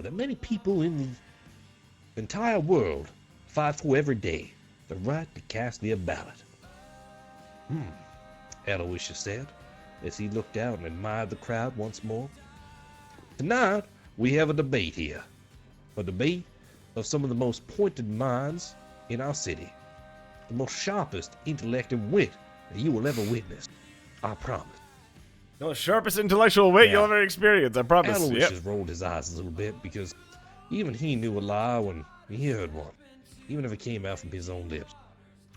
that many people in the entire world fight for every day, the right to cast their ballot. Aloysius said, as he looked out and admired the crowd once more. Tonight, we have a debate here. A debate of some of the most pointed minds in our city. The most sharpest intellect and wit that you will ever witness. I promise. The sharpest intellectual wit you'll ever experience, I promise. Aloysius rolled his eyes a little bit because even he knew a lie when he heard one, even if it came out from his own lips.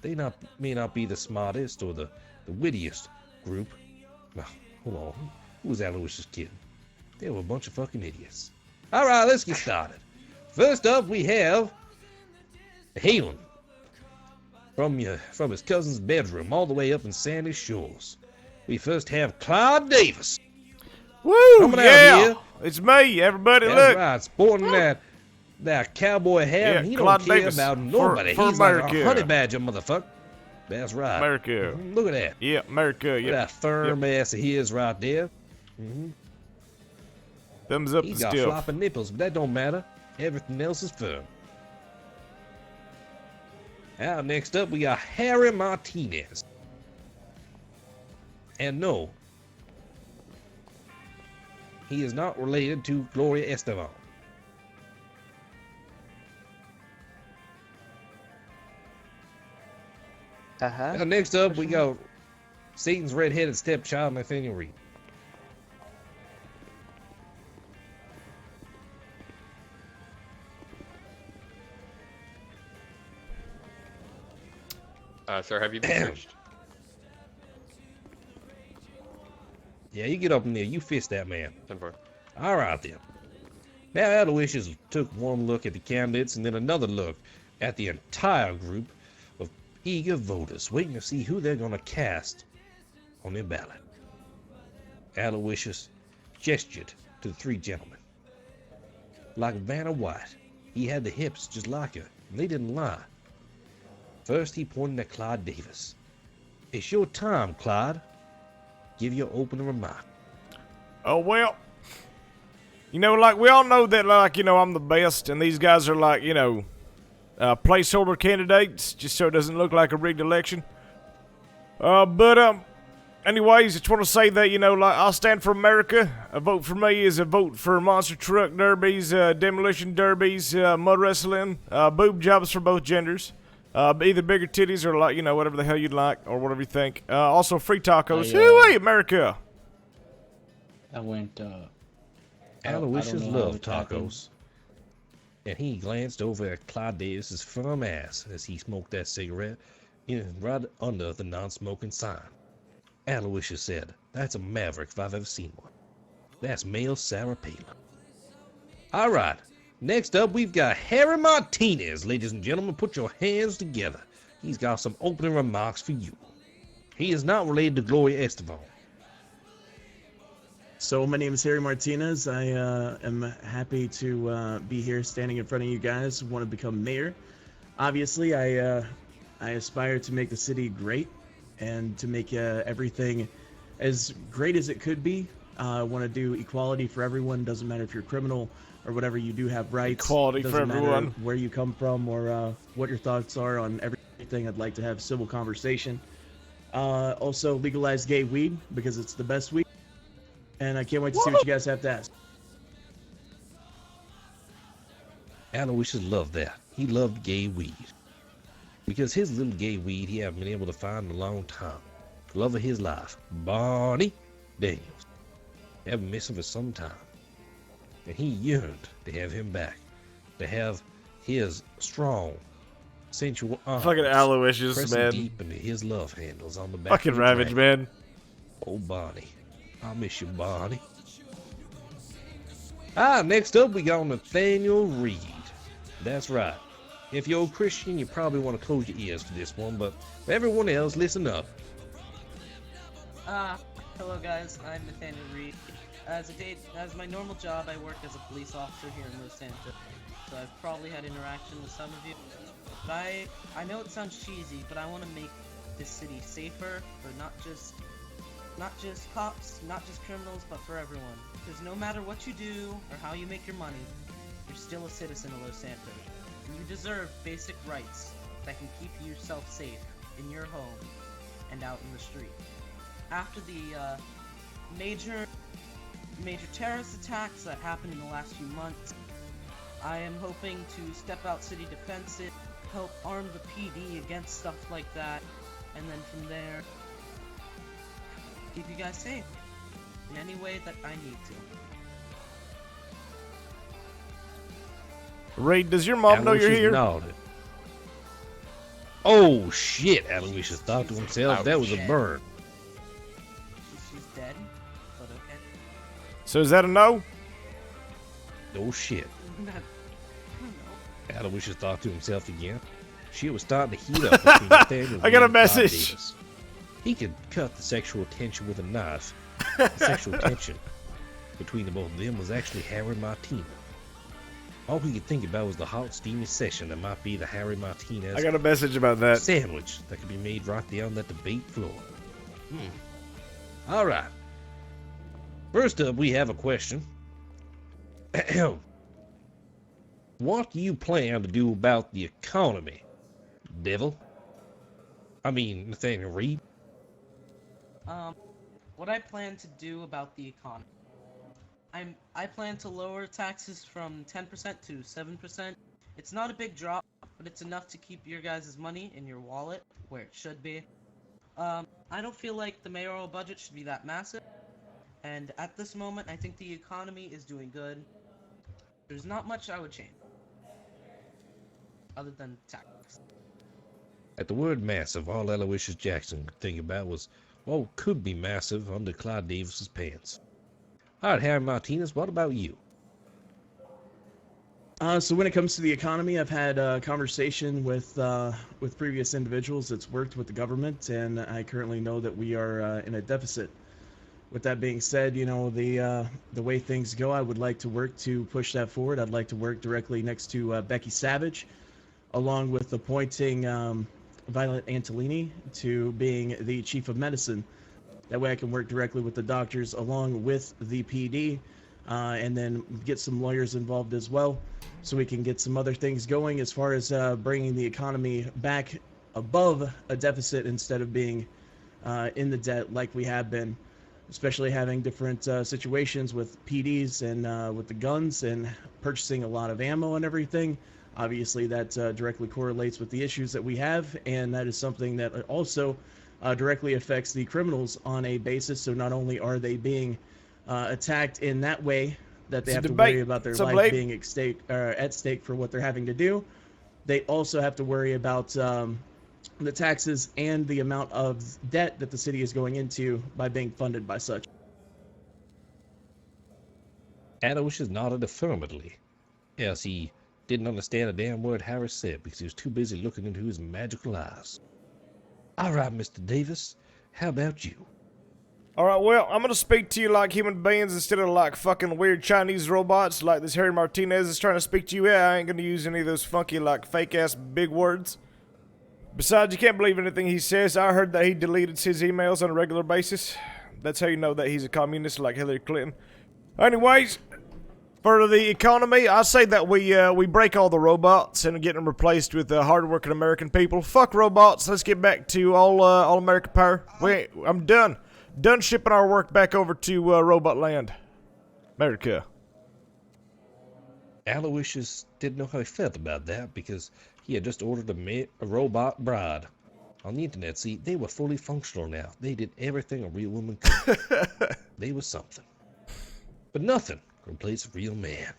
They may not be the smartest or the wittiest group. Well, hold on. Who was Aloysius kidding? They were a bunch of fucking idiots. All right, let's get started. First up, we have Halen from his cousin's bedroom all the way up in Sandy Shores. We first have Clyde Davis. Woo! Coming out here. It's me, everybody. That's look. Right, sporting that cowboy hat. And he Clyde don't care Davis about nobody. for He's America. like a honey badger, motherfucker. That's right. America. Look at that. Yeah, America. Look Yeah. at that firm ass of his right there. Thumbs up He's and got still. floppy nipples, but that don't matter. Everything else is firm. Now, next up, we got Harry Martinez. And no, he is not related to Gloria Estefan. Now, next up, we got Satan's red-headed stepchild, Nathaniel Reed. Sir, have you been searched? Yeah, you get up in there. You fist that man. 10-4. All right, then. Now, Aloysius took one look at the candidates and then another look at the entire group of eager voters waiting to see who they're going to cast on their ballot. Aloysius gestured to the three gentlemen. Like Vanna White, he had the hips just like her, and they didn't lie. First, he pointed at Clyde Davis. It's your time, Clyde. Give your opening remark. Oh, well. You know, like, we all know that, like, you know, I'm the best, and these guys are, like, you know, placeholder candidates, just so it doesn't look like a rigged election. Anyways, I just want to say that, you know, like, I'll stand for America. A vote for me is a vote for monster truck derbies, demolition derbies, mud wrestling, boob jobs for both genders. Either bigger titties or, like, you know, whatever the hell you'd like or whatever you think. Also free tacos. Hooey, America! I went, Aloysius loved tacos. And he glanced over at Clyde Davis's firm ass as he smoked that cigarette right under the non-smoking sign. Aloysius said, "That's a maverick if I've ever seen one. That's male Sarah Palin." All right. Next up, we've got Harry Martinez. Ladies and gentlemen, put your hands together. He's got some opening remarks for you. He is not related to Gloria Estefan. So my name is Harry Martinez. I am happy to be here standing in front of you guys. Want to become mayor. Obviously, I aspire to make the city great and to make everything as great as it could be. I want to do equality for everyone. Doesn't matter if you're a criminal or whatever, you do have rights. Equality for everyone. Matter where you come from or what your thoughts are on everything. I'd like to have civil conversation. Also, legalize gay weed because it's the best weed. And I can't wait to see what you guys have to ask. Aloysius loved that. He loved gay weed. Because his little gay weed he hadn't been able to find in a long time. The love of his life, Barney Daniels. Haven't missed him for some time. And he yearned to have him back. To have his strong, sensual arms Fucking Aloysius, pressing man. deep into his love handles on the back Fucking of the Ravage, dragon. man. Oh, Barney. I miss you, Barney. Next up, we got Nathaniel Reed. That's right. If you're a Christian, you probably want to close your ears for this one, but for everyone else, listen up. Hello guys, I'm Nathaniel Reed. As my normal job, I work as a police officer here in Los Santos, so I've probably had interaction with some of you. But I know it sounds cheesy, but I want to make this city safer for not just cops, not just criminals, but for everyone. Because no matter what you do or how you make your money, you're still a citizen of Los Santos. And you deserve basic rights that can keep yourself safe in your home and out in the street. After the major terrorist attacks that happened in the last few months, I am hoping to step out city defensive, help arm the PD against stuff like that, and then from there, keep you guys safe in any way that I need to. Reed, does your mom know you're Aloysius here? nodded. Oh shit, Aloysius thought to himself, that was a burn. She's dead, but okay. So is that a no? Oh shit. I don't know. Aloysius thought to himself again. Shit was starting to heat up between Nathaniel I got a and Bob message. Davis. He could cut the sexual tension with a knife. The sexual tension between the both of them was actually Harry Martinez. All he could think about was the hot, steamy session that might be the Harry Martinez I got a message about that. sandwich that could be made right there on that debate floor. All right. First up, we have a question. What do you plan to do about the economy, Devil? I mean, Nathaniel Reed. What I plan to do about the economy. I plan to lower taxes from 10% to 7%. It's not a big drop, but it's enough to keep your guys' money in your wallet where it should be. I don't feel like the mayoral budget should be that massive, and at this moment, I think the economy is doing good. There's not much I would change, other than tax. At the word massive, all Aloysius Jackson could think about was what could be massive under Clyde Davis's pants. All right, Harry Martinez, what about you? So when it comes to the economy, I've had a conversation with previous individuals that's worked with the government, and I currently know that we are in a deficit. With that being said, you know, the way things go, I would like to work to push that forward. I'd like to work directly next to Becky Savage, along with appointing Violet Antolini to being the chief of medicine. That way I can work directly with the doctors along with the PD, and then get some lawyers involved as well, so we can get some other things going as far as bringing the economy back above a deficit instead of being in the debt like we have been, especially having different situations with PDs and with the guns and purchasing a lot of ammo and everything. Obviously that directly correlates with the issues that we have, and that is something that also directly affects the criminals on a basis. So not only are they being attacked in that way that they have to worry about their life being at stake for what they're having to do, they also have to worry about the taxes and the amount of debt that the city is going into by being funded by such. Aloysius nodded affirmatively, as he didn't understand a damn word Harris said because he was too busy looking into his magical eyes. All right, Mr. Davis, how about you? Alright, well, I'm gonna speak to you like human beings instead of like fucking weird Chinese robots like this Harry Martinez is trying to speak to you. Yeah, I ain't gonna use any of those funky, like, fake-ass big words. Besides, you can't believe anything he says. I heard that he deleted his emails on a regular basis. That's how you know that he's a communist like Hillary Clinton. Anyways, for the economy, I say that we break all the robots and get them replaced with hard-working American people. Fuck robots. Let's get back to all American power. I'm done. Done shipping our work back over to robot land. America. Aloysius didn't know how he felt about that because he had just ordered a robot bride. On the internet, see, they were fully functional now. They did everything a real woman could. They were something. But nothing could replace a real man.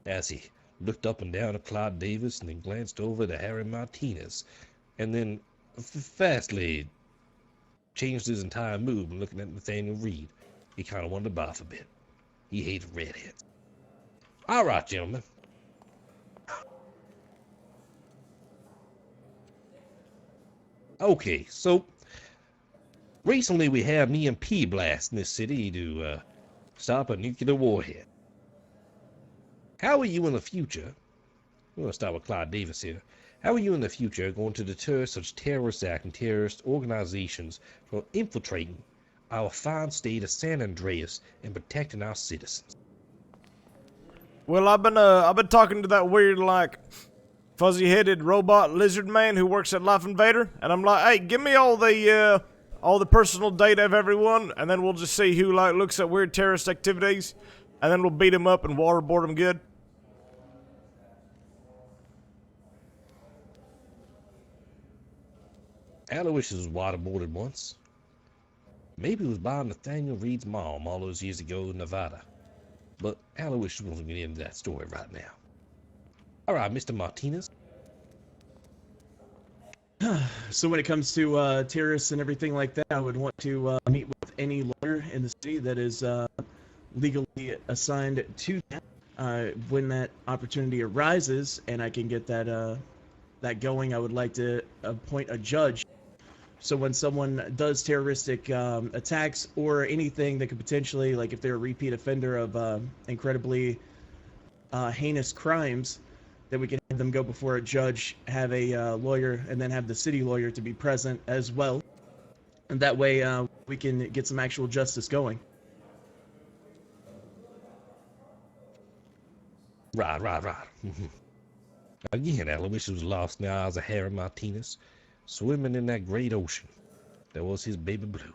As he looked up and down at Clyde Davis and then glanced over to Harry Martinez, and then fastly changed his entire mood when looking at Nathaniel Reed. He kind of wanted to barf a bit. He hated redheads. All right, gentlemen. Okay, so recently we had an EMP blast in this city to stop a nuclear warhead. How are you in the future? We're going to start with Clyde Davis here. How are you in the future going to deter such terrorist acting terrorist organizations from infiltrating our fine state of San Andreas and protecting our citizens? Well, I've been talking to that weird, like, fuzzy-headed robot lizard man who works at Life Invader, and I'm like, hey, give me all the personal data of everyone, and then we'll just see who, like, looks at weird terrorist activities, and then we'll beat them up and waterboard them good. Aloysius was waterboarded once. Maybe it was by Nathaniel Reed's mom all those years ago in Nevada. But Aloysius won't get into that story right now. Alright, Mr. Martinez. So when it comes to terrorists and everything like that, I would want to meet with any lawyer in the city that is legally assigned to that. When that opportunity arises and I can get that going, I would like to appoint a judge. So when someone does terroristic attacks or anything that could potentially, like if they're a repeat offender of incredibly heinous crimes, that we can have them go before a judge, have a lawyer, and then have the city lawyer to be present as well. And that way we can get some actual justice going. Right. Again, Aloysius was lost in the eyes of Harry Martinez, swimming in that great ocean that was his baby blue.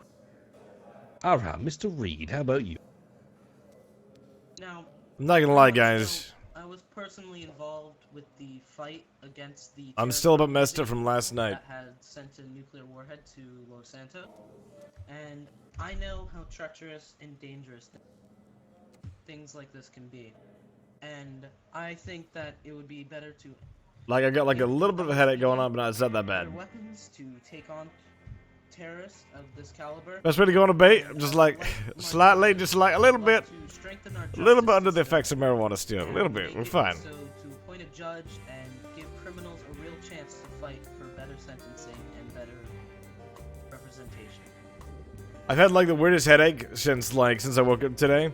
Alright, Mr. Reed, how about you? Now, I'm not gonna lie, guys. I was personally involved with the fight against the. I'm still a bit messed up from last night. That had sent a nuclear warhead to Los Santos, and I know how treacherous and dangerous things like this can be. And I think that it would be better to. Like, I got like a little bit of a headache going on, but it's not that bad. Weapons to take on terrorists of this caliber. Best way to go on a debate, just like slightly, just like a little bit under the effects of marijuana still. A little bit, we're fine. So to appoint a judge and give criminals a real chance to fight for better sentencing and better representation. I've had like the weirdest headache since I woke up today.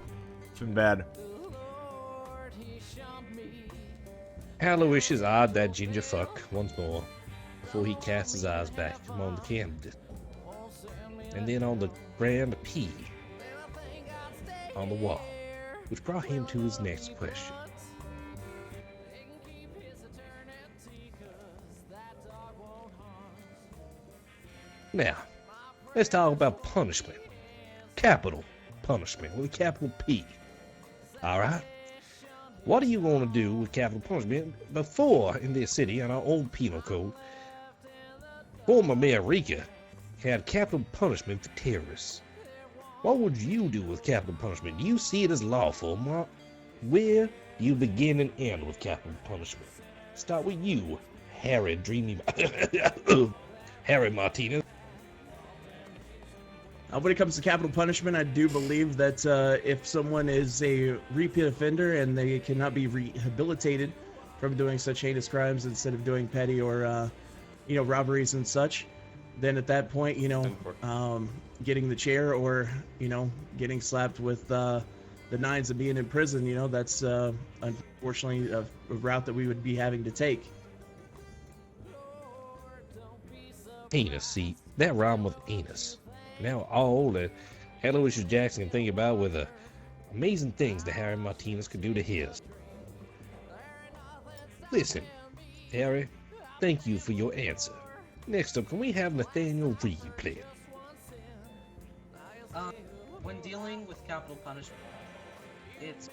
It's been bad. Aloysius eyed that ginger fuck once more before he cast his eyes back on the candidate, and then on the grand P on the wall, which brought him to his next question. Now, let's talk about punishment. Capital punishment with a capital P. Alright? What are you going to do with capital punishment? Before, in this city, on our old penal code, former Mayor Rika had capital punishment for terrorists. What would you do with capital punishment? Do you see it as lawful? Where do you begin and end with capital punishment? Start with you, Harry Dreamy... Harry Martinez. When it comes to capital punishment, I do believe that if someone is a repeat offender and they cannot be rehabilitated from doing such heinous crimes instead of doing petty or, robberies and such, then at that point, getting the chair or, getting slapped with the nines and being in prison, that's unfortunately a route that we would be having to take. Anus, see, that rhymed with anus. Now all that Aloysius Jackson can think about were the amazing things that Harry Martinez could do to his. Listen, Harry, thank you for your answer. Next up, can we have Nathaniel Reed play it? When dealing with capital punishment, it's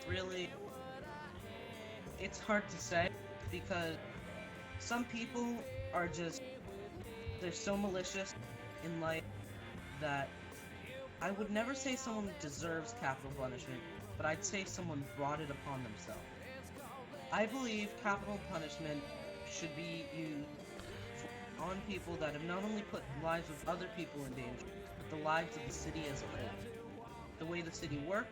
hard to say because some people are they're so malicious in life that I would never say someone deserves capital punishment, but I'd say someone brought it upon themselves. I believe capital punishment should be used on people that have not only put the lives of other people in danger, but the lives of the city as a whole. The way the city works,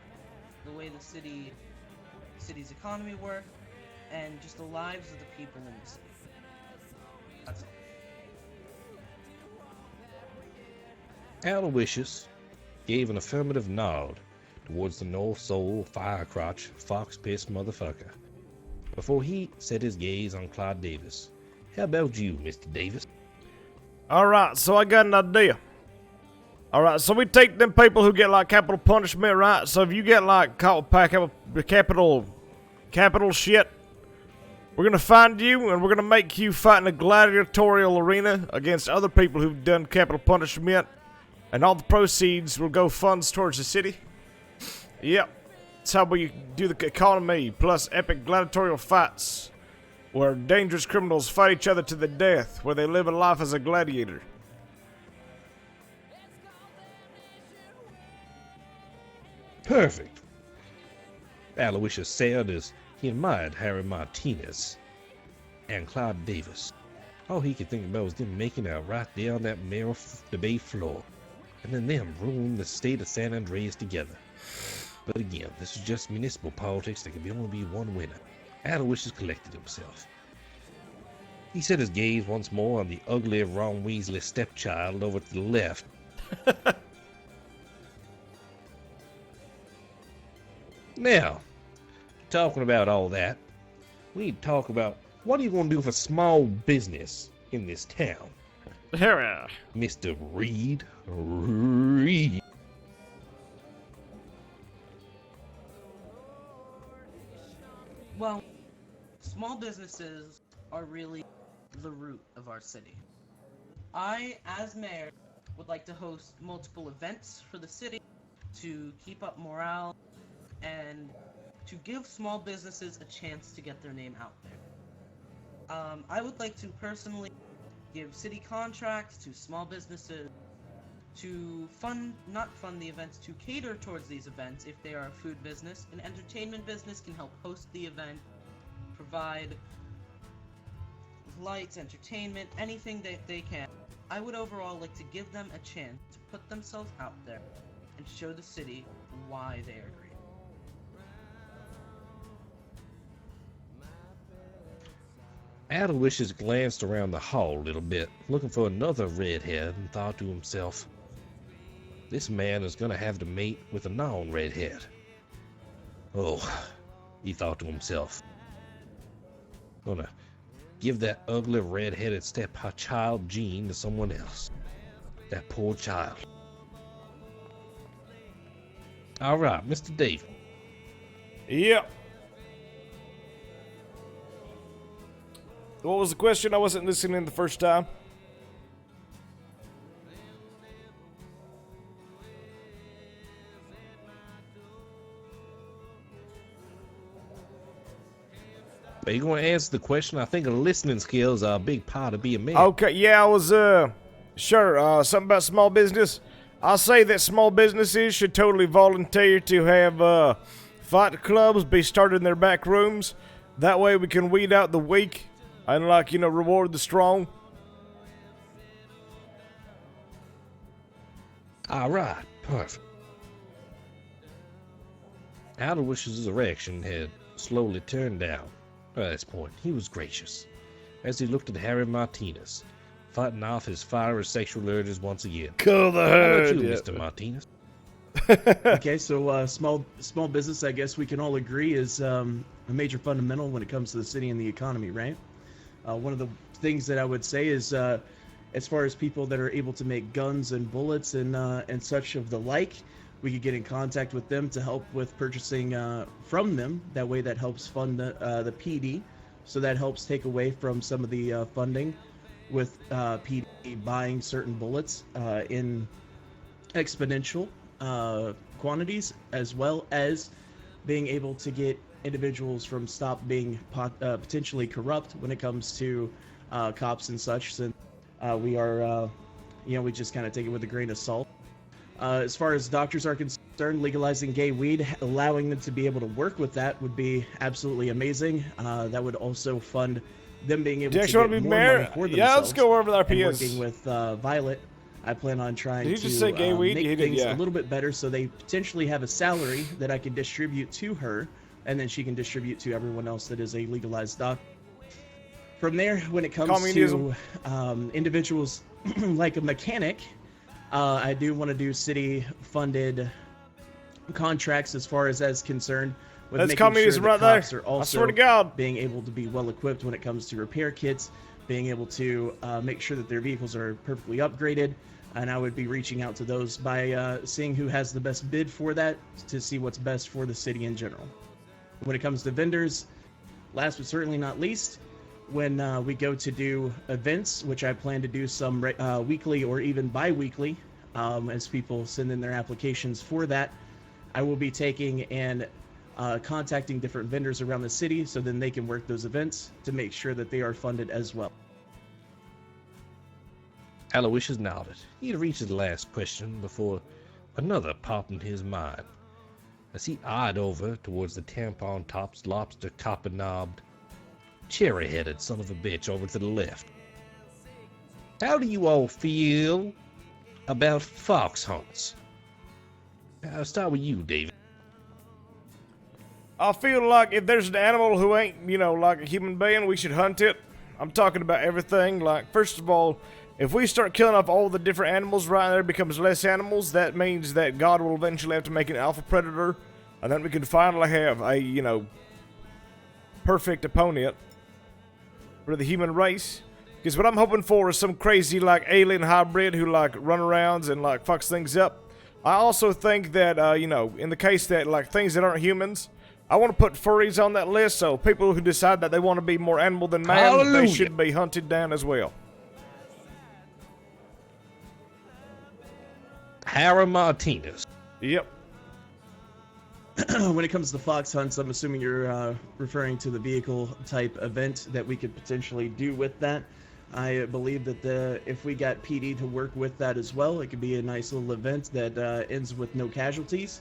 the way the city's economy works, and just the lives of the people in the city. That's all. Aloysius gave an affirmative nod towards the North Soul Firecrotch Fox-Piss motherfucker before he set his gaze on Clyde Davis. How about you, Mr. Davis? Alright, so I got an idea. Alright, so we take them people who get like capital punishment, right? So if you get like caught by capital capital shit. We're gonna find you and we're gonna make you fight in a gladiatorial arena against other people who've done capital punishment, and all the proceeds will go funds towards the city. Yep, that's how we do the economy, plus epic gladiatorial fights where dangerous criminals fight each other to the death, where they live a life as a gladiator. Perfect. Aloysius said as he admired Harry Martinez and Clyde Davis. All he could think about was them making out right there on that Mayoral Debate floor, and then them ruling the state of San Andreas together. But again, this is just municipal politics. There can only be one winner. Aloysius collected himself. He set his gaze once more on the ugly Ron Weasley stepchild over to the left. Now, talking about all that, we need to talk about what are you going to do for small business in this town, Harry. Mr. Reed? Reed. Well, small businesses are really the root of our city. I, as mayor, would like to host multiple events for the city to keep up morale and to give small businesses a chance to get their name out there. I would like to personally give city contracts to small businesses to not fund the events, to cater towards these events if they are a food business. An entertainment business can help host the event, provide lights, entertainment, anything that they can. I would overall like to give them a chance to put themselves out there and show the city why they are great. Aloysius glanced around the hall a little bit, looking for another redhead, and thought to himself, this man is going to have to mate with a non-redhead. Oh, he thought to himself, gonna give that ugly red-headed step-child Jean to someone else. That poor child. All right, Mr. David. Yep. What was the question? I wasn't listening the first time. Are you going to answer the question? I think listening skills are a big part of being mayor. Okay, yeah, I was, sure, something about small business. I'll say that small businesses should totally volunteer to have, fight clubs be started in their back rooms. That way we can weed out the weak and, reward the strong. All right, perfect. Aloysius' erection had slowly turned down. At this point, he was gracious, as he looked at Harry Martinez, fighting off his fiery sexual urges once again. Kill the How herd, about you, yeah. Mr. Martinez? Okay, so small business, I guess we can all agree, is a major fundamental when it comes to the city and the economy, right? One of the things that I would say is, as far as people that are able to make guns and bullets and such of the like, we could get in contact with them to help with purchasing from them. That way, that helps fund the PD. So that helps take away from some of the funding with PD buying certain bullets in exponential quantities, as well as being able to get individuals from stop being potentially corrupt when it comes to cops and such. Since we are, we just kind of take it with a grain of salt. As far as doctors are concerned, legalizing gay weed, allowing them to be able to work with that would be absolutely amazing. That would also fund them being able to get more money for themselves. Yeah, let's go over that and PS. working with Violet, I plan on trying Did you to just say gay weed? make You did, things yeah. a little bit better so they potentially have a salary that I can distribute to her, and then she can distribute to everyone else that is a legalized doctor. From there, when it comes Communism. to individuals like a mechanic, I do want to do city-funded contracts as far as that's concerned. With That's making communism sure right that cops there. are I also swear to God. being able to be well-equipped when it comes to repair kits, being able to make sure that their vehicles are perfectly upgraded, and I would be reaching out to those by seeing who has the best bid for that to see what's best for the city in general. When it comes to vendors, last but certainly not least, when we go to do events, which I plan to do some weekly or even bi-weekly, as people send in their applications for that, I will be taking and contacting different vendors around the city so then they can work those events to make sure that they are funded as well. Aloysius nodded. He had reached his last question before another popped in his mind, as he eyed over towards the tampon-topped, lobster copper-knobbed, cherry-headed son of a bitch over to the left. How do you all feel about fox hunts? I'll start with you, David. I feel like if there's an animal who ain't, like a human being, we should hunt it. I'm talking about everything. Like, first of all, if we start killing off all the different animals, right, there becomes less animals. That means that God will eventually have to make an alpha predator, and then we can finally have a, perfect opponent for the human race. Because what I'm hoping for is some crazy, alien hybrid who, run around and, fucks things up. I also think that, in the case that, things that aren't humans, I want to put furries on that list, so people who decide that they want to be more animal than man, Hallelujah. they should be hunted down as well. Harry Martinez. Yep. When it comes to fox hunts, I'm assuming you're referring to the vehicle type event that we could potentially do with that. I believe that if we got PD to work with that as well, it could be a nice little event that ends with no casualties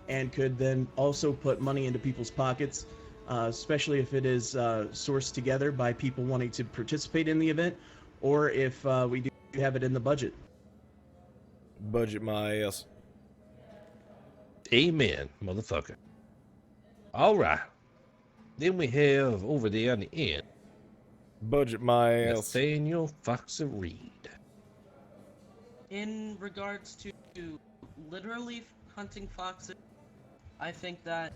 and could then also put money into people's pockets, especially if it is sourced together by people wanting to participate in the event, or if we do have it in the budget. Budget my ass. Amen, motherfucker. All right. Then we have over there on the end, Budget my ass. Nathaniel Foxer Reed. In regards to literally hunting foxes, I think that,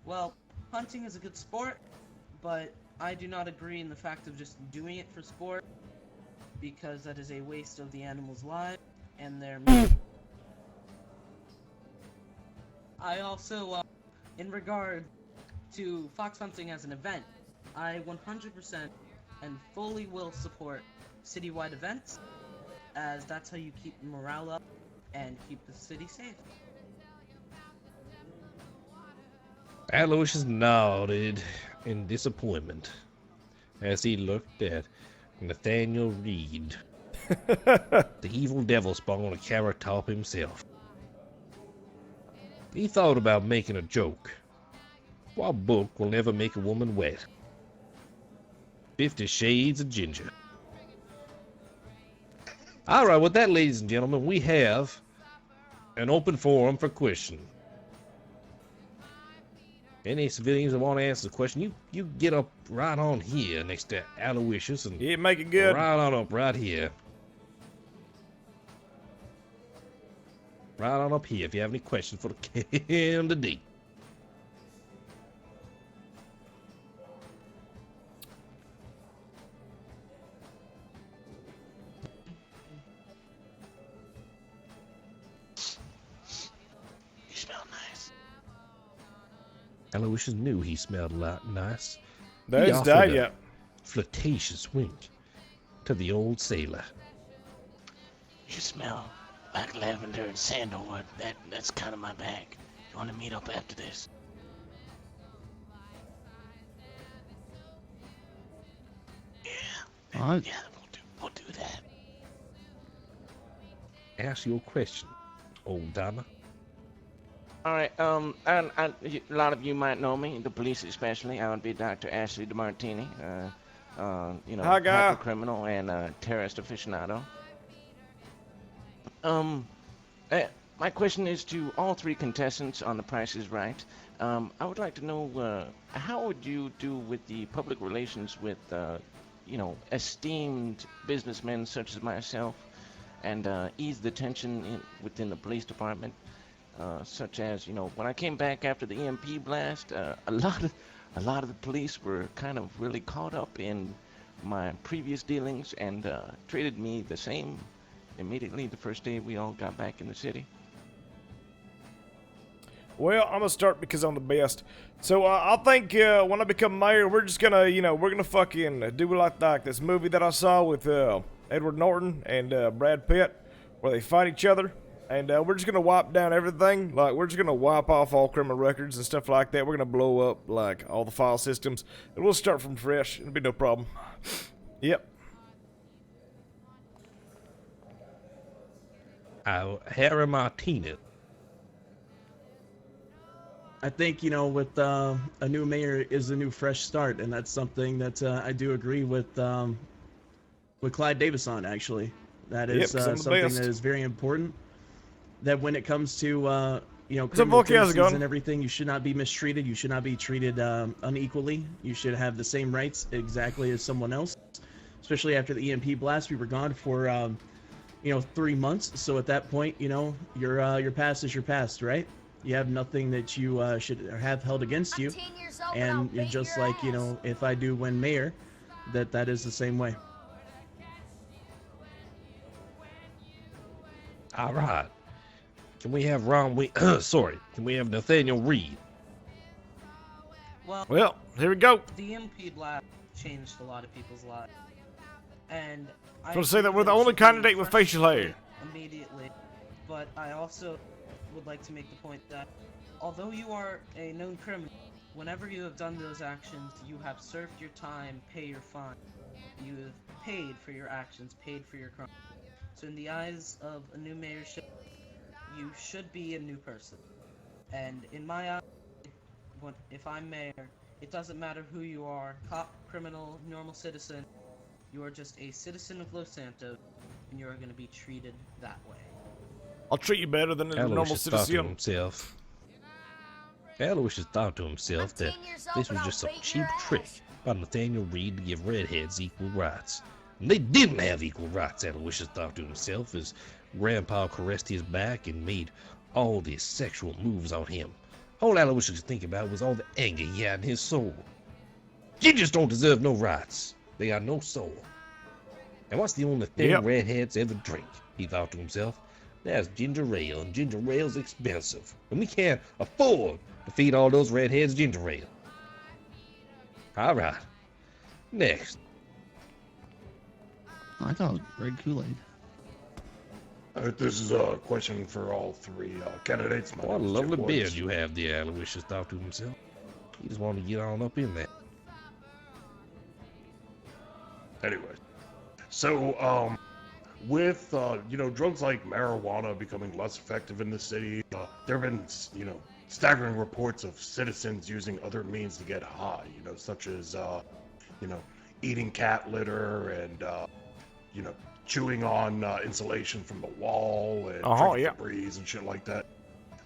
well, hunting is a good sport, but I do not agree in the fact of just doing it for sport, because that is a waste of the animals' lives and their meat. I also, in regard to fox hunting as an event, I 100% and fully will support citywide events, as that's how you keep morale up and keep the city safe. Aloysius nodded in disappointment as he looked at Nathaniel Reed, the evil devil spawn of Carrot Top himself. He thought about making a joke. What book will never make a woman wet? 50 Shades of Ginger. Alright, with that, ladies and gentlemen, we have an open forum for questions. Any civilians that want to answer the question, you get up right on here next to Aloysius and Yeah, make it good. right on up right here. Right on up here if you have any questions for the candidate. You smell nice. Aloysius knew he smelled a lot nice. That's offered that a yet. Flirtatious wink to the old sailor. You smell like lavender and sandalwood. That's kind of my bag. You want to meet up after this? Alright. Yeah, we'll do that. Ask your question, old timer. All right. A lot of you might know me, the police especially. I would be Dr. Ashley DeMartini. Hi, guy. Hyper criminal and terrorist aficionado. My question is to all three contestants on The Price is Right. I would like to know how would you do with the public relations with, esteemed businessmen such as myself, and ease the tension within the police department, such as, when I came back after the EMP blast, a lot of the police were kind of really caught up in my previous dealings and treated me the same immediately the first day we all got back in the city. Well, I'm gonna start because I'm the best. So I think when I become mayor, we're just gonna, we're gonna fucking do like this movie that I saw with Edward Norton and Brad Pitt, where they fight each other, and we're just gonna wipe down everything. Like, we're just gonna wipe off all criminal records and stuff like that. We're gonna blow up like all the file systems, and we'll start from fresh. It'll be no problem. Yep. Harry Martinez. I think, with a new mayor is a new fresh start, and that's something that I do agree with Clyde Davis on, actually. That is 'cause I'm the something best. that is very important. That when it comes to, up, criminal Volky? How's it cases going? and everything, you should not be mistreated. You should not be treated unequally. You should have the same rights exactly as someone else. Especially after the EMP blast, we were gone for, 3 months. So at that point, your past is your past, right? You have nothing that you should have held against you, and you're just like, if I do win mayor, that is the same way. All right. Can we have can we have Nathaniel Reed? Well, here we go. The EMP blast changed a lot of people's lives. And I want to say that we're the only candidate with facial hair. Immediately. But I also would like to make the point that although you are a known criminal, whenever you have done those actions, you have served your time, pay your fine. You have paid for your actions, paid for your crime. So in the eyes of a new mayorship, you should be a new person. And in my eyes, if I'm mayor, it doesn't matter who you are, cop, criminal, normal citizen, you are just a citizen of Los Santos, and you are going to be treated that way. I'll treat you better than a normal Aloysius thought to citizen. himself. Aloysius thought to himself that this was just some cheap trick by Nathaniel Reed to give redheads equal rights. And they didn't have equal rights, Aloysius thought to himself, as Grandpa caressed his back and made all these sexual moves on him. All Aloysius could think about was all the anger he had in his soul. Gingers don't deserve no rights. They got no soul. And what's the only thing redheads ever drink? He thought to himself. That's ginger ale, and ginger ale's expensive. And we can't afford to feed all those redheads ginger ale. Alright. Next. I thought it was red Kool-Aid. This is a question for all three candidates. My What a name is lovely Jim beard Woods. you have there, Aloysius thought to himself. He just wanted to get on up in there. Anyway, so with drugs like marijuana becoming less effective in the city, there have been staggering reports of citizens using other means to get high. Such as eating cat litter and chewing on insulation from the wall and drinking Febreze and shit like that.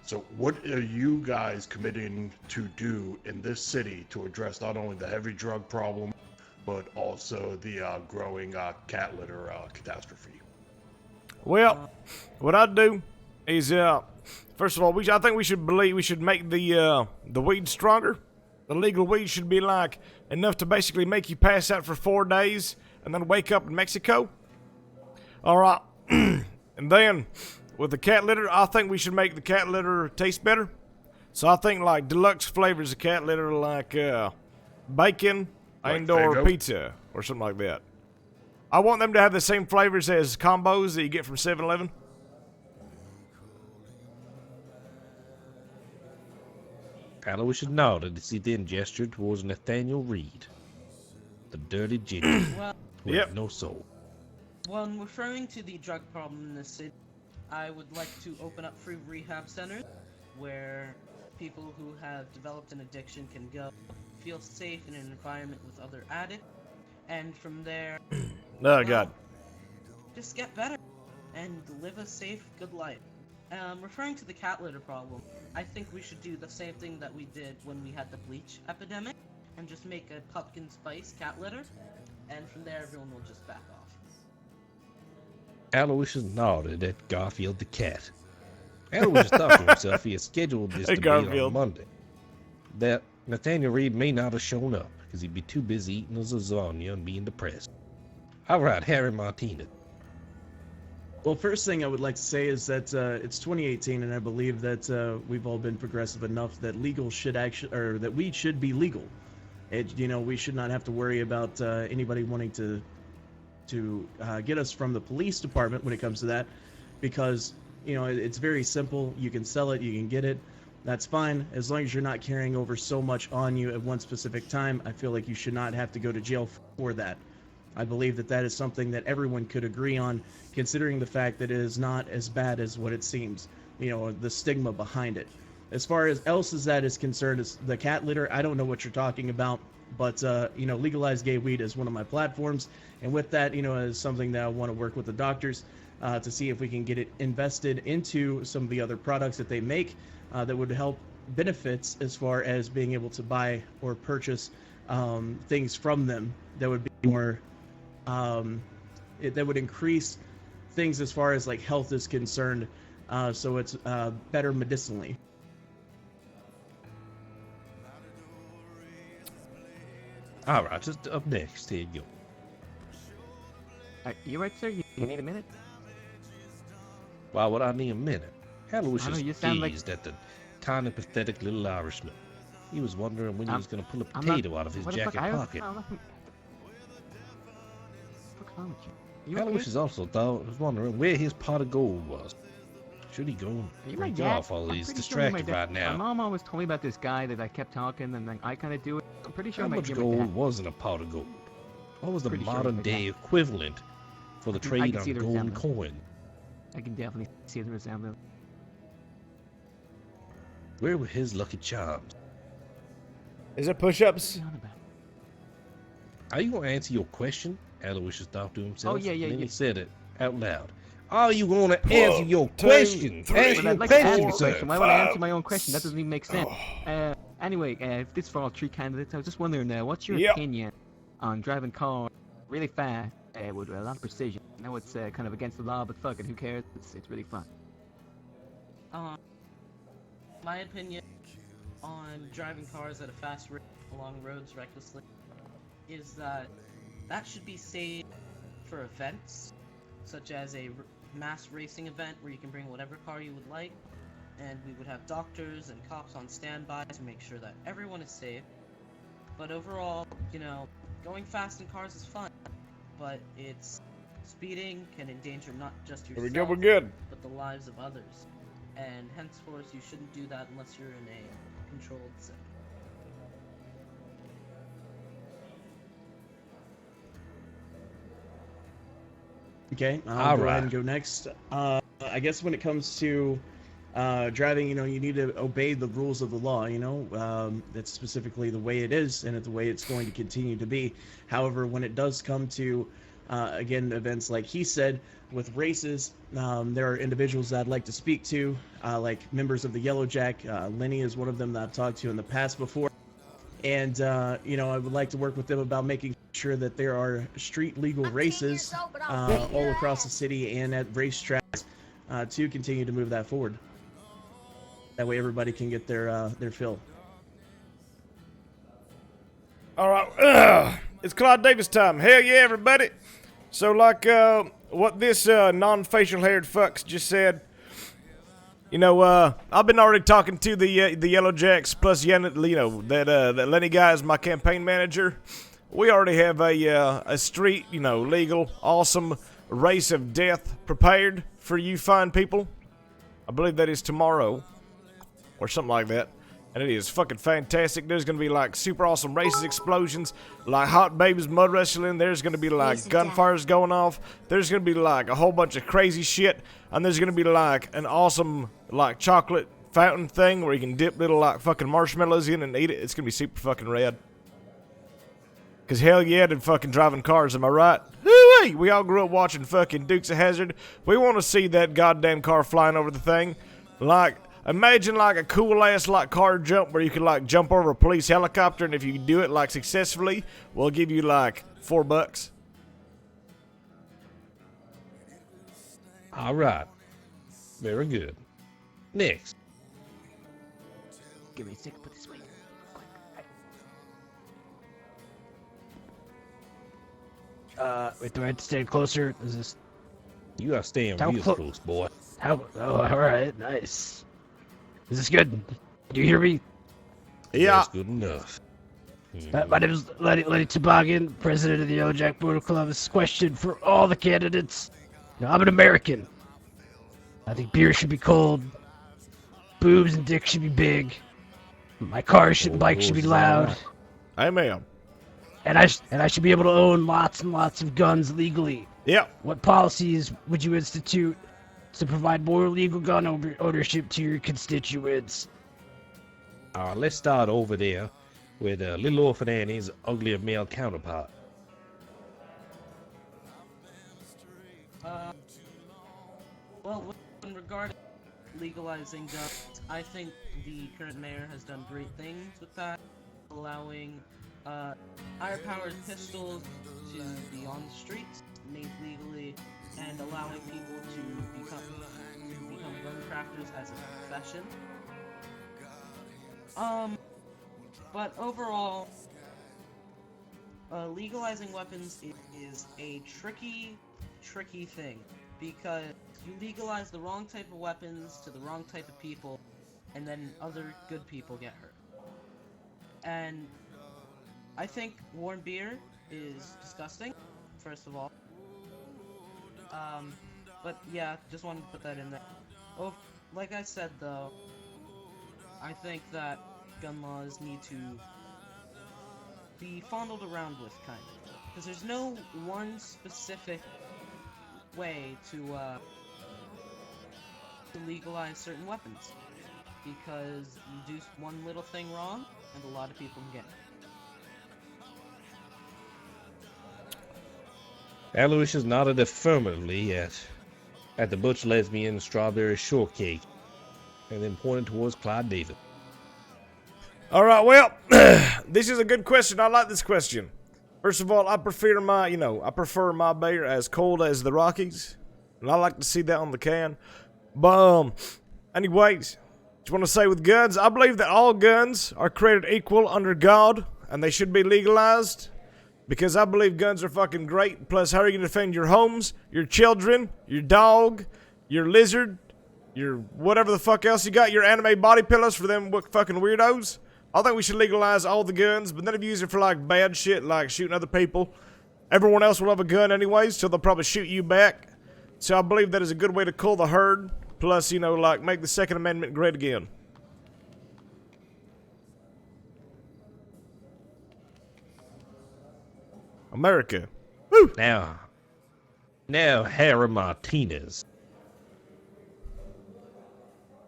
So what are you guys committing to do in this city to address not only the heavy drug problem, but also the growing cat litter catastrophe? Well, what I'd do is, first of all, I think we should make the weed stronger. The legal weed should be like enough to basically make you pass out for 4 days and then wake up in Mexico. All right, and then with the cat litter, I think we should make the cat litter taste better. So I think like deluxe flavors of cat litter, like bacon and or pizza or something like that. I want them to have the same flavors as combos that you get from 7-Eleven. Aloysius nodded as he then gestured towards Nathaniel Reed, the dirty ginger who had no soul. When referring to the drug problem in this city, I would like to open up free rehab centers where people who have developed an addiction can go, feel safe in an environment with other addicts, and from there, God, just get better and live a safe, good life. Referring to the cat litter problem, I think we should do the same thing that we did when we had the bleach epidemic, and just make a pumpkin spice cat litter, and from there everyone will just back off. Aloysius nodded at Garfield the cat. Aloysius thought to himself he had scheduled this debate on Monday. That Nathaniel Reed may not have shown up because he'd be too busy eating his lasagna and being depressed. All right, Harry Martinez. Well, first thing I would like to say is that it's 2018, and I believe that we've all been progressive enough that legal should actually, or that we should be legal. We should not have to worry about anybody wanting to get us from the police department when it comes to that, because it's very simple. You can sell it, you can get it. That's fine as long as you're not carrying over so much on you at one specific time. I feel like you should not have to go to jail for that. I believe that that is something that everyone could agree on, considering the fact that it is not as bad as what it seems. The stigma behind it. As far as else as that is concerned, is the cat litter. I don't know what you're talking about, but legalize gay weed is one of my platforms, and with that, is something that I want to work with the doctors to see if we can get it invested into some of the other products that they make that would help benefits as far as being able to buy or purchase things from them that would be more that would increase things as far as like health is concerned, so it's better medicinally. All right, just up next. Here you go. You right, sir? You need a minute? Why would I need a minute? Alois I know, is you sound like- gazed at the tiny, pathetic little Irishman. He was wondering when he was going to pull a I'm not- potato out of his what the jacket fuck? pocket. What's wrong with you? You Alois okay? is also was wondering where his pot of gold was. Should he go and Are you my break dad? off all I'm these pretty sure you're my distracted dad. right now? My mom always told me about this guy that I kept talking, and then I kind of do it. I'm pretty sure How my much dad. gold was in a pot of gold? What was the Pretty sure modern like day that. equivalent for the I can trade see on the golden resemblance. coin? I can definitely see the resemblance. Where were his lucky charms? Is it push-ups? What are you on about? Are you going to answer your question? Aloysius thought to himself. Oh, yeah, and then yeah. he said it out loud. Are you going to answer your two, question? three, Answer Well, your I'd like to ask question, you a sir. question. Why would I answer my own question? That doesn't even make sense. Anyway, if this is for all three candidates, I was just wondering, what's your Yep. opinion on driving cars really fast with a lot of precision? I know it's kind of against the law, but fuck it, who cares? It's really fun. My opinion on driving cars at a fast rate along roads recklessly is that should be saved for events, such as a mass racing event where you can bring whatever car you would like, and we would have doctors and cops on standby to make sure that everyone is safe. But overall, going fast in cars is fun, but speeding can endanger not just Here we yourself, go, we're good. but the lives of others. And henceforth, you shouldn't do that unless you're in a controlled setting. Okay, All I'll go right. ahead and go next. I guess when it comes to driving, you need to obey the rules of the law. That's specifically the way it is, and the way it's going to continue to be. However, when it does come to again, events like he said with races, there are individuals that I'd like to speak to, like members of the Yellow Jack. Lenny is one of them that I've talked to in the past before, and I would like to work with them about making sure that there are street legal races all across the city and at racetracks to continue to move that forward. That way, everybody can get their fill. All right, it's Clyde Davis time. Hell yeah, everybody. So, like, what this non-facial haired fucks just said, I've been already talking to the Yellow Jacks, plus, that Lenny guy is my campaign manager. We already have a street, legal, awesome race of death prepared for you fine people. I believe that is tomorrow, or something like that. And it is fucking fantastic. There's gonna be like super awesome races, explosions, like hot babies, mud wrestling. There's gonna be like gunfires going off. There's gonna be like a whole bunch of crazy shit. And there's gonna be like an awesome like chocolate fountain thing where you can dip little like fucking marshmallows in and eat it. It's gonna be super fucking rad. Cause hell yeah, they're fucking driving cars, am I right? Hoo-wee! We all grew up watching fucking Dukes of Hazzard. We want to see that goddamn car flying over the thing. Like, imagine like a cool ass like car jump where you could like jump over a police helicopter, and if you do it like successfully, we'll give you like $4. All right. Very good. Next. Give me a second, put this away. Wait, do I have to stand closer? Is this? You gotta stay in How real clo- close, boy. Oh, alright, nice. Is this good? Do you hear me? Yeah. That's good enough. My name is Lenny Toboggan, president of the Yellow Jack Motor Club. This question for all the candidates. I'm an American. I think beer should be cold. Boobs and dicks should be big. My cars and bikes should be loud. Amen. And I should be able to own lots and lots of guns legally. Yep. What policies would you institute to provide more legal gun ownership to your constituents? Let's start over there with Little Orphan Annie's ugly male counterpart. Well, in regard to legalizing guns, I think the current mayor has done great things with that, allowing higher-powered pistols to be on the streets, made legally, and allowing people to become gun crafters as a profession. But overall, legalizing weapons is a tricky thing, because you legalize the wrong type of weapons to the wrong type of people, and then other good people get hurt. And I think warm beer is disgusting, first of all. But yeah, just wanted to put that in there. Oh, like I said though, I think that gun laws need to be fondled around with, kind of. Because there's no one specific way to legalize certain weapons. Because you do one little thing wrong, and a lot of people can get it. Aloysius nodded affirmatively at the butch lesbian strawberry shortcake, and then pointed towards Clyde David. All right, well, this is a good question. I like this question. First of all, I prefer my beer as cold as the Rockies, and I like to see that on the can. But anyways, just want to say with guns, I believe that all guns are created equal under God, and they should be legalized. Because I believe guns are fucking great. Plus, how are you going to defend your homes, your children, your dog, your lizard, your whatever the fuck else you got, your anime body pillows for them fucking weirdos? I think we should legalize all the guns, but none of you use it for like bad shit, like shooting other people. Everyone else will have a gun anyways, so they'll probably shoot you back. So I believe that is a good way to cull the herd. Plus, like make the Second Amendment great again. America. Woo! Now, Harry Martinez.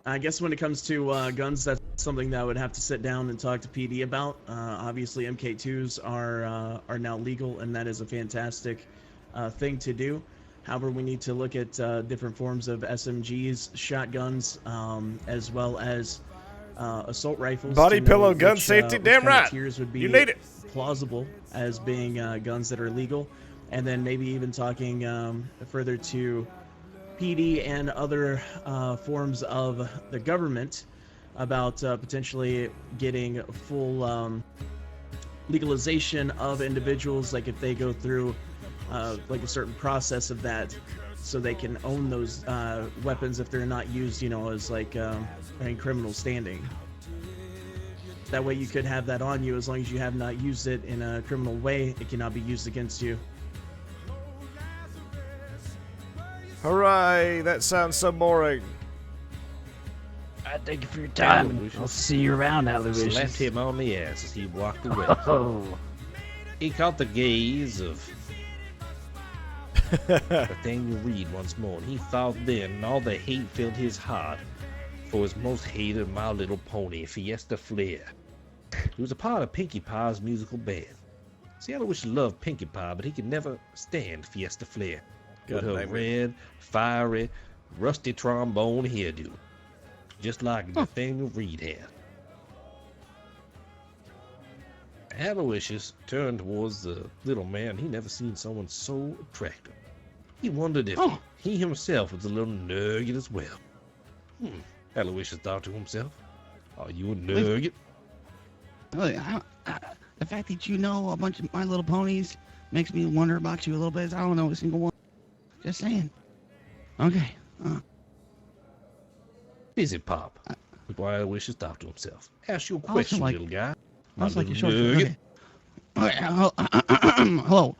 I guess when it comes to guns, that's something that I would have to sit down and talk to PD about. Obviously, MK2s are now legal, and that is a fantastic thing to do. However, we need to look at different forms of SMGs, shotguns, as well as assault rifles. Body pillow, gun safety, damn right. Tiers would be you need it. Plausible as being guns that are legal, and then maybe even talking further to PD and other forms of the government about potentially getting full legalization of individuals, like if they go through like a certain process of that, so they can own those weapons if they're not used, as like in criminal standing. That way you could have that on you as long as you have not used it in a criminal way. It cannot be used against you. Hooray, that sounds so boring. I thank you for your time, and I'll see you around, Aloysius. Slapped him on the ass as he walked away. Oh. He caught the gaze of Nathaniel Reed once more, and he thought then all the hate filled his heart for his most hated My Little Pony, Fiesta Flare. He was a part of Pinkie Pie's musical band. See, Aloysius loved Pinkie Pie, but he could never stand Fiesta Flare with her red, fiery, rusty trombone hairdo, just like Nathaniel Reed had. Aloysius turned towards the little man. He never seen someone so attractive. He wondered if he himself was a little nugget as well. Aloysius thought to himself, "Are you a nugget?" The fact that you know a bunch of My Little Ponies makes me wonder about you a little bit. I don't know a single one. Just saying. Okay. Busy Pop. Why wishes talk to himself. Ask you a Also, question, like- little guy. I was like a little short. nugget. Okay. Hello.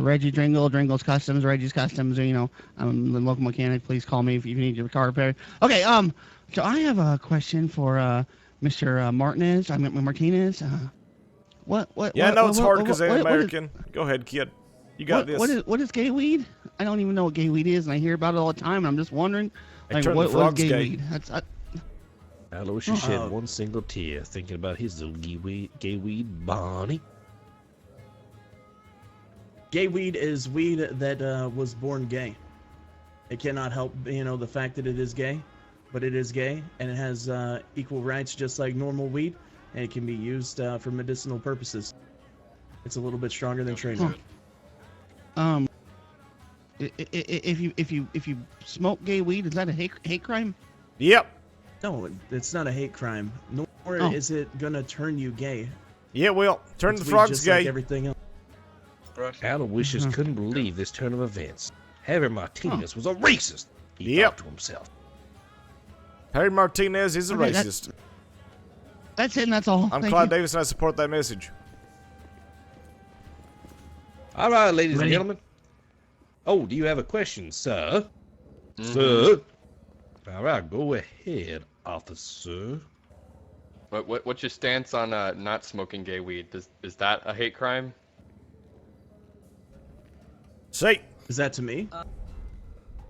Reggie Dringle's Customs, Reggie's Customs. You know, I'm the local mechanic. Please call me if you need your car repaired. Okay. So I have a question for Mr. Martinez. I mean Martinez. What? Yeah, I know it's hard what- because they're what is- American. Go ahead, kid. You got this. What is gay weed? I don't even know what gay weed is, and I hear about it all the time. And I'm just wondering, Hey, like, turn the what is frogs gay gay. weed? That's Aloysius shed one single tear thinking about his little gay weed, Bonnie. Gay weed is weed that was born gay. It cannot help, the fact that it is gay, but it is gay, and it has equal rights just like normal weed, and it can be used for medicinal purposes. It's a little bit stronger than trademark. If you smoke gay weed, is that a hate crime? Yep. No, it's not a hate crime, nor is it gonna turn you gay. Yeah, well, turn It's the weed frogs just gay. like everything else. Aloysius couldn't believe this turn of events. Javier Martinez was a racist, he Yep. thought to himself. Harry Martinez is a Okay, racist. That's it, and that's all. I'm Thank Clyde you. Davis, and I support that message. All right, ladies Ready? and gentlemen. Oh, do you have a question, sir? Sir? All right, go ahead, officer. What's your stance on not smoking gay weed? Is that a hate crime? See, Is that to me?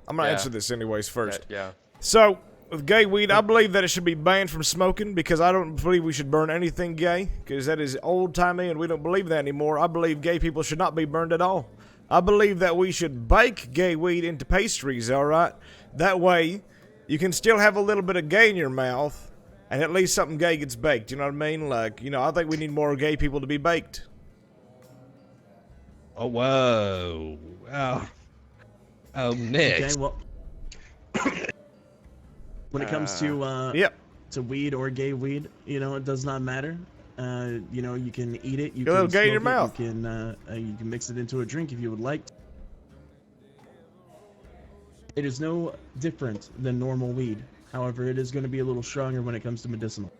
I'm gonna Yeah. answer this anyways first. Yeah. So, with gay weed, I believe that it should be banned from smoking because I don't believe we should burn anything gay because that is old-timey and we don't believe that anymore. I believe gay people should not be burned at all. I believe that we should bake gay weed into pastries, alright? That way, you can still have a little bit of gay in your mouth and at least something gay gets baked, you know what I mean? Like, I think we need more gay people to be baked. Oh, whoa. Next. Okay, well, when it comes to Yep. to weed or gay weed, it does not matter. You can eat it. You Get a little can gay in your smoke mouth. You can mix it into a drink if you would like. It is no different than normal weed. However, it is going to be a little stronger when it comes to medicinal.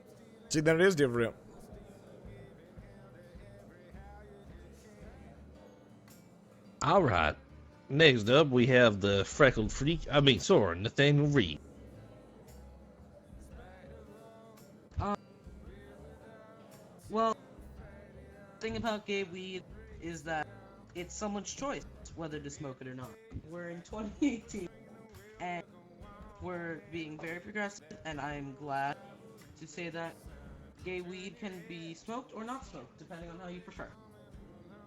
See, then it is different. All right. Next up, we have the freckled freak. Nathaniel Reed. Well, the thing about gay weed is that it's someone's choice whether to smoke it or not. We're in 2018, and we're being very progressive, and I'm glad to say that gay weed can be smoked or not smoked, depending on how you prefer.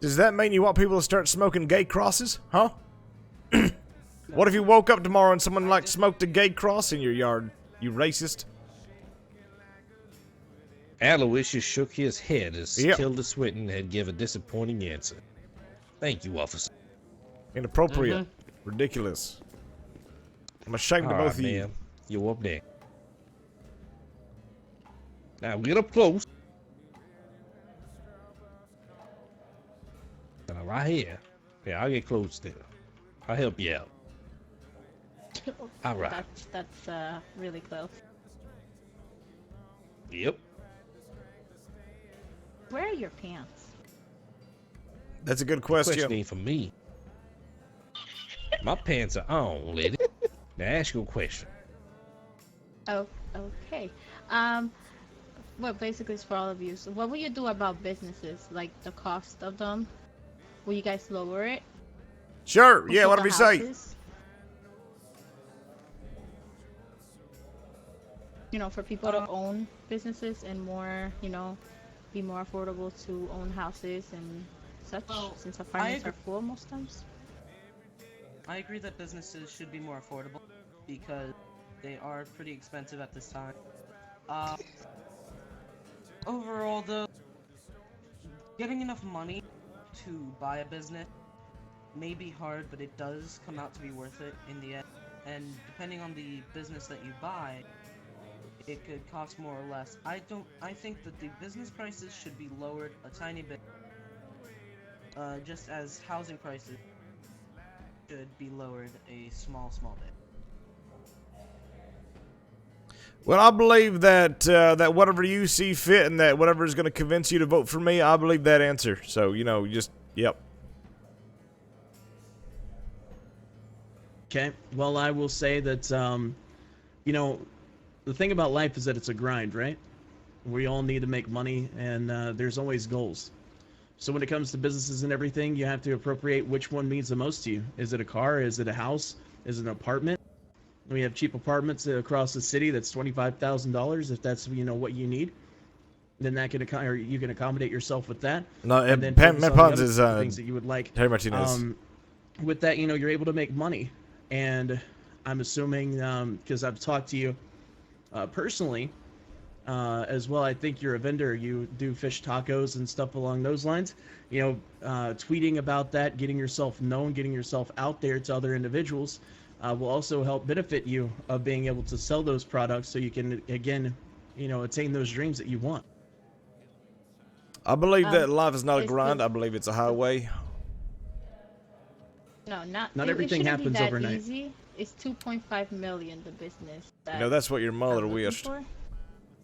Does that mean you want people to start smoking gay crosses? Huh? What if you woke up tomorrow and someone smoked a gay cross in your yard? You racist. Aloysius shook his head as Yep. Tilda Swinton had given a disappointing answer. Thank you, officer. Inappropriate. Ridiculous. I'm ashamed of All both right, of you. ma'am. You're up next. Now get up close. Now, right here. Yeah, I'll get close there. I'll help you out. All right. That's really close. Yep. Where are your pants? That's a good Question question. ain't for me. My pants are on, lady. Now ask your question. Oh, okay. Well, basically it's for all of you. So what will you do about businesses, like the cost of them? Will you guys lower it? Sure. For Yeah, what did we people say? houses? For people to own businesses and more, be more affordable to own houses and such, since apartments are full most times. I agree that businesses should be more affordable because they are pretty expensive at this time. Overall, though, getting enough money to buy a business may be hard, but it does come out to be worth it in the end. And depending on the business that you buy, it could cost more or less. I think that the business prices should be lowered a tiny bit, just as housing prices should be lowered a small bit. Well, I believe that that whatever you see fit and that whatever is going to convince you to vote for me, I believe that answer. So, you know, just, yep. Okay. Well, I will say that, you know, the thing about life is that it's a grind, right? We all need to make money, and there's always goals. So when it comes to businesses and everything, you have to appropriate which one means the most to you. Is it a car? Is it a house? Is it an apartment? We have cheap apartments across the city that's $25,000 if that's, you know, what you need. Then that can or you can accommodate yourself with that. No, and then Matt focus on Pons the is other things that you would like. Harry Martinez. With that, you know, you're able to make money. And I'm assuming, because I've talked to you personally as well, I think you're a vendor. You do fish tacos and stuff along those lines. You know, tweeting about that, getting yourself known, getting yourself out there to other individuals will also help benefit you of being able to sell those products so you can, again, you know, attain those dreams that you want. I believe that life is not a grind. I believe it's a highway. No, not everything it happens be that overnight. Easy. It's 2.5 million the business. You know, that's what your mother I'm looking wished. for.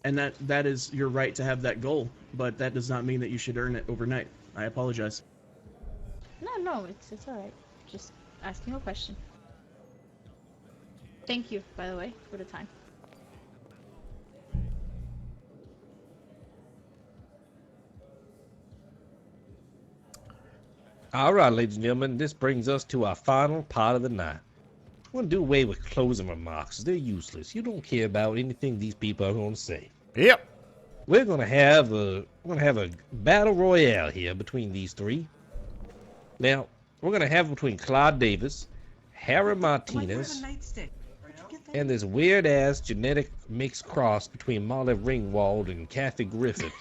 And that is your right to have that goal, but that does not mean that you should earn it overnight. I apologize. No, it's all right. Just asking a question. Thank you, by the way, for the time. All right, ladies and gentlemen, this brings us to our final part of the night. We're going to do away with closing remarks. They're useless. You don't care about anything these people are going to say. Yep. We're going to have a battle royale here between these three. Now, we're going to have between Claude Davis, Harry Martinez, and this weird-ass genetic mixed cross between Molly Ringwald and Kathy Griffith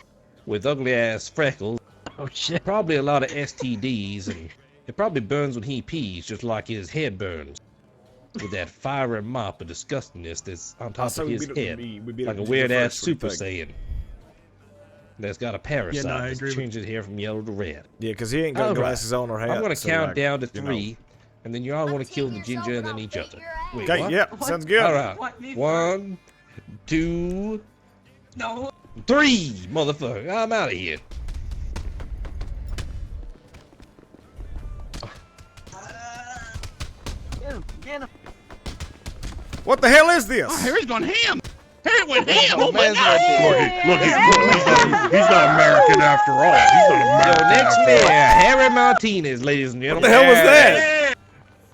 with ugly-ass freckles. Oh shit. Probably a lot of STDs, and it probably burns when he pees, just like his head burns. With that fiery mop of disgustingness that's on top of his head, like a weird-ass Super Saiyan that's got a parasite that's changed his hair from yellow to red. Yeah, because he ain't got glasses on or hat. I'm going to so, count like, down to you know. 3, and then you all want to kill the ginger and then each other. Wait, Okay, what? yep, sounds good. All right. 1, 2, 3, motherfucker. I'm out of here. What the hell is this? Oh, Harry's going ham. Harry went ham. Oh my Look, God. he's not American after all. He's not American. Next after mayor, all. Harry Martinez, ladies and What gentlemen. the hell was that?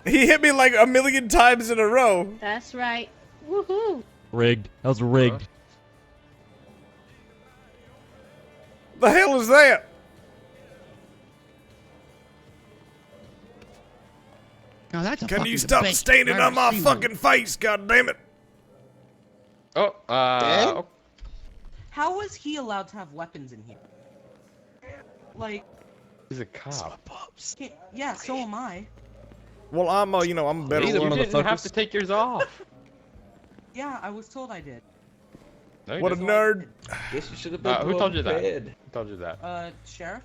He hit me like a million times in a row. That's right. Woohoo! Rigged. That was rigged. The hell is that? Now that's a Can fucking you stop debate. standing I've on my never seen fucking face, god damn it. Oh, How was he allowed to have weapons in here? Like, he's a cop. yeah, so am I. Well, I'm you know, I'm a better Either one. one You of the didn't have fuckers. to take yours off. Yeah, I was told I did. No, you What a didn't. nerd. Guess you should have been Who told you that? prepared. Who told you that? Sheriff?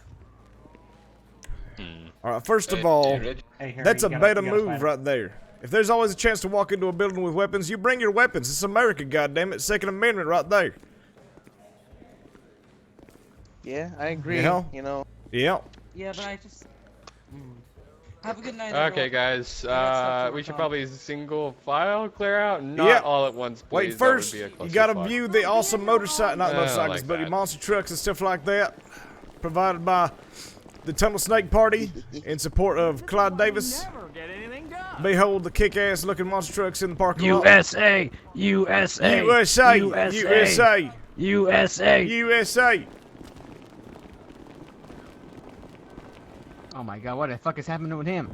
Alright, first of all, Hey, Hey, Harry, that's a you gotta- beta you gotta move fight right there. If there's always a chance to walk into a building with weapons, you bring your weapons. It's America, goddammit. Second Amendment right there. Yeah, I agree. You You know? know, Yeah. Yeah, but I just... Have a good night, Okay, everyone. guys. Yeah, We should probably single file clear out, not Yep. all at once, please. Wait, That first, would be a you clusterfuck. gotta view the awesome motorcycle, not I motorcycles, like but that. monster trucks and stuff like that, provided by the Tunnel Snake Party in support of Clyde Davis. Behold the kick-ass looking monster trucks in the parking lot. USA! USA! USA! USA! USA! USA! USA! Oh my god, what the fuck is happening with him?